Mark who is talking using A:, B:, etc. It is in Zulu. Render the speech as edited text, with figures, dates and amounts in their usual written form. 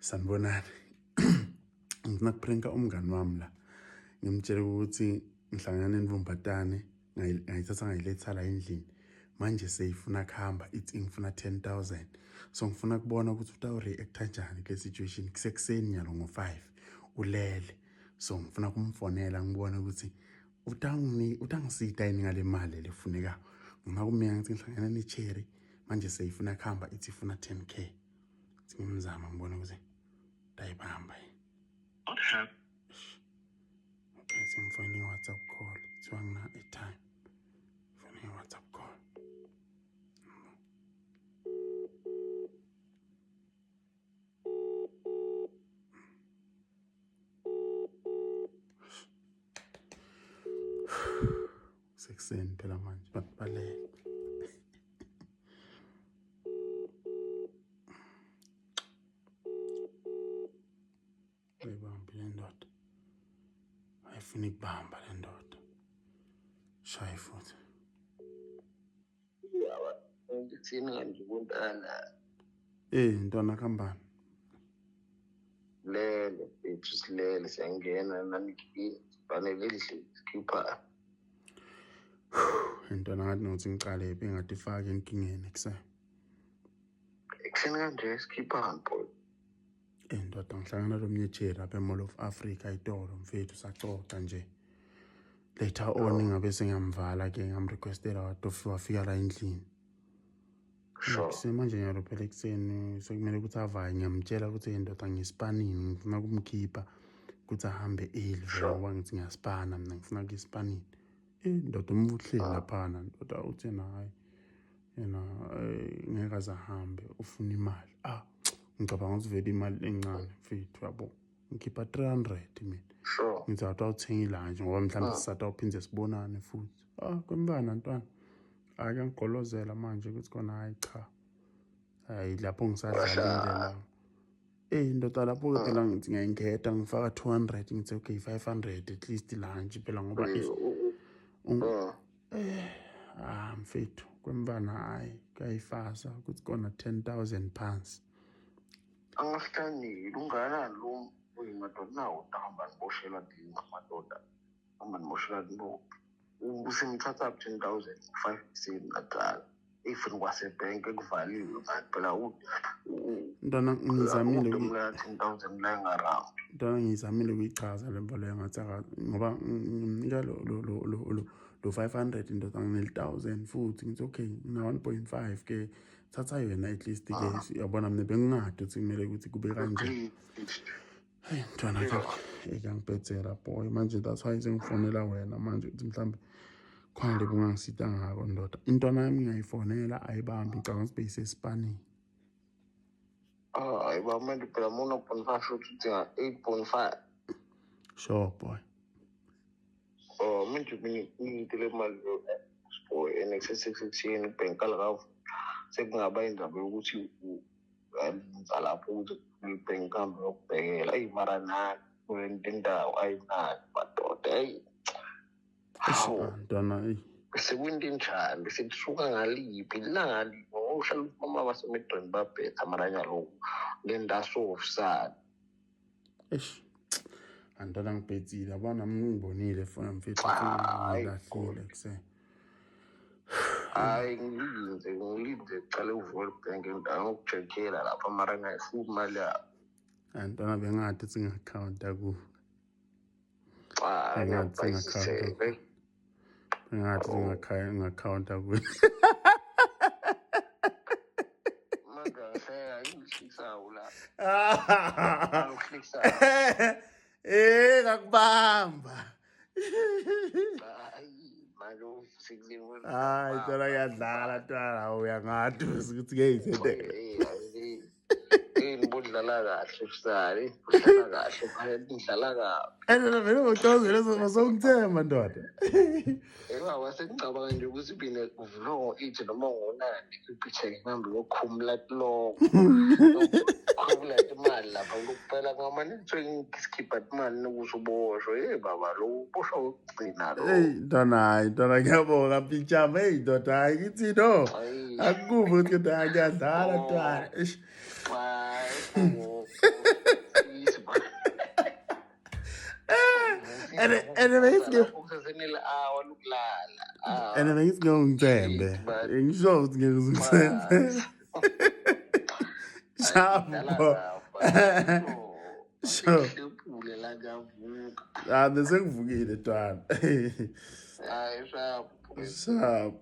A: Sanibonani. Ngifuna kupranka umngani wami la. Ngimtshela ukuthi ngihlangana nemvumbatane ngayithatha ngayiletha la endlini. Manje seyifuna kuhamba ithi ngifuna 10,000. So ngifuna kubona ukuthi utawureact kanjani kule situation. Kusekuseni nyalo ngo5 ulele. So ngifuna kumfonela ngibone ukuthi utangisita yini ngale mali lefuneka. Ngifuna kumyeka ngithi ngihlangana necherry manje seyifuna kuhamba ithi ifuna 10k. Ngimzama ngibone ukuthi dayibamba.
B: What happened?
A: Okay, simfonini WhatsApp call. Kuthiwa ngina airtime. Fonini WhatsApp call. Sekuseni phela manje balele. Ayibambe le ndoda. Ayifuna ukubamba le ndoda. Shayi futhi.
B: Ngithini ngibuntana.
A: Ntwana kambani.
B: Lele, bethu silele siyangena nanikhini. Fanele sikhipha.
A: Ntwana ngathi nokuthi ngicale ephe ngathi ifake enkingeni kusasa.
B: Ekuseni kanje sikhipha mpo.
A: Ndoda ngihlangana lomnyecheri apha eMall of Africa itolo mfethu saxoxa nje. Later on ngabe sengiyamvala ke ngamrequestela wafika la endlini.
B: Sure.
A: Manje nyalo phela ekuseni sekumele ukuthi avaye ngiyamtshela ukuthi indoda ngispanini ngifuna kumkhipha ukuthi ahambe early ngoba ngithi ngiyaspana mina ngifuna kuispanini. Ndoda umvuhle lapha ndoda uthi hayi yena ngeke azahambe ufuna imali. Ngicabanga ukuthi vele imali encane mfethu yabo. Ngikhipha 300 mina.
B: Sure.
A: Ngithi awuthenga ilanje ngoba mhlawumbe sisathu awuphinde sibonane futhi. Kwembana ntwana. Ngiyangigolozela manje ukuthi khona hayi cha. Hayi lapho ngisadlalile la. Indoda lapho ke phela ngithi ngiyangikhetha ngifaka 200 ngithi okay 500 at least lunch phela ngoba mfethu kwembana hayi kayifasa ukuthi khona 10,000 pounds.
B: Angahlangile ungana lo uyimadoda nawo hamba niboshela dini ngamadoda. Hamba niboshela dini. Usimthatha 10,000 5 natal. If kwasebhenki ekuvaliwe phela
A: Ntwana ngizamile
B: 10,000 la ngarawo.
A: Ntwana ngizamile ukuyichaza le mvo leyo ngathi ngoba ngimnika lo 500 ndoda ngine-1,000 futhi ngithi okay na 1.5 ke thatha yena at least ke yabona mina bengingade ukuthi kumele ukuthi kube kanje. Ntwana ke ngiyangibhedzela boy manje that's why sengifonela wena manje ukuthi mhlambe khona le bungangisita ngako ndoda. Intwana yami ngayifonela ayibambi ngicabanga ukuthi beyisespanini.
B: Ayiba manje phela mona 0.5 uthi 8.5.
A: Sure boy.
B: Manje ngitile mali boy NX616 bank la sekungaba indaba yokuthi lapho ukuthi ibank kambe yokubhekela ayimara nani kulendawo ayinani madoda
A: Ntwana
B: sekwinto enjani bese kusuka ngaliphi ilanga ngohlala mama basemedweni babhetha maranya lo lendaso ofsana.
A: Antona ngibhedzile abana ngibonile fona mfethu ngilahlile kuse.
B: Hayi ngilinde cala uVolt Bank endawo ukucheckela lapha mara ngayifuna imali yakho.
A: Antona bengathi singaccount ku.
B: Ngathi
A: singaccount ku.
B: Manje ayishisa ula.
A: Ngakubamba.
B: Manje usikliwe.
A: Ntwana ngiyadlala ntwana uyangathi ukuthi ngeyithethe.
B: Ngibudlala kahle usali, udlala kahle phela udlala kahle.
A: Vele ngothokozela songithemba ndoda.
B: Wasengicabanga nje ukuthi bine uvulongo ithi noma ngonani ipicture ngihambe yokhumula lo. Khumula imali lapha ukuphela ngamani ngikhipha imali nokusuboshwe baba lo boshwa ukugcina lo.
A: Ntwana ngiyabonga picture ndoda ayithi no. Akukuve ukuthi ngiyadlala ntwana.
B: Wow.
A: ene bengisinge
B: lapho kusesenile hour lokulala
A: ene bengisinge ungicembe ngisho ukuthi ngeke uzungicembe shapo sure
B: Hlepule la kavuka.
A: besengivukile twana
B: Hayi shapo.
A: sharp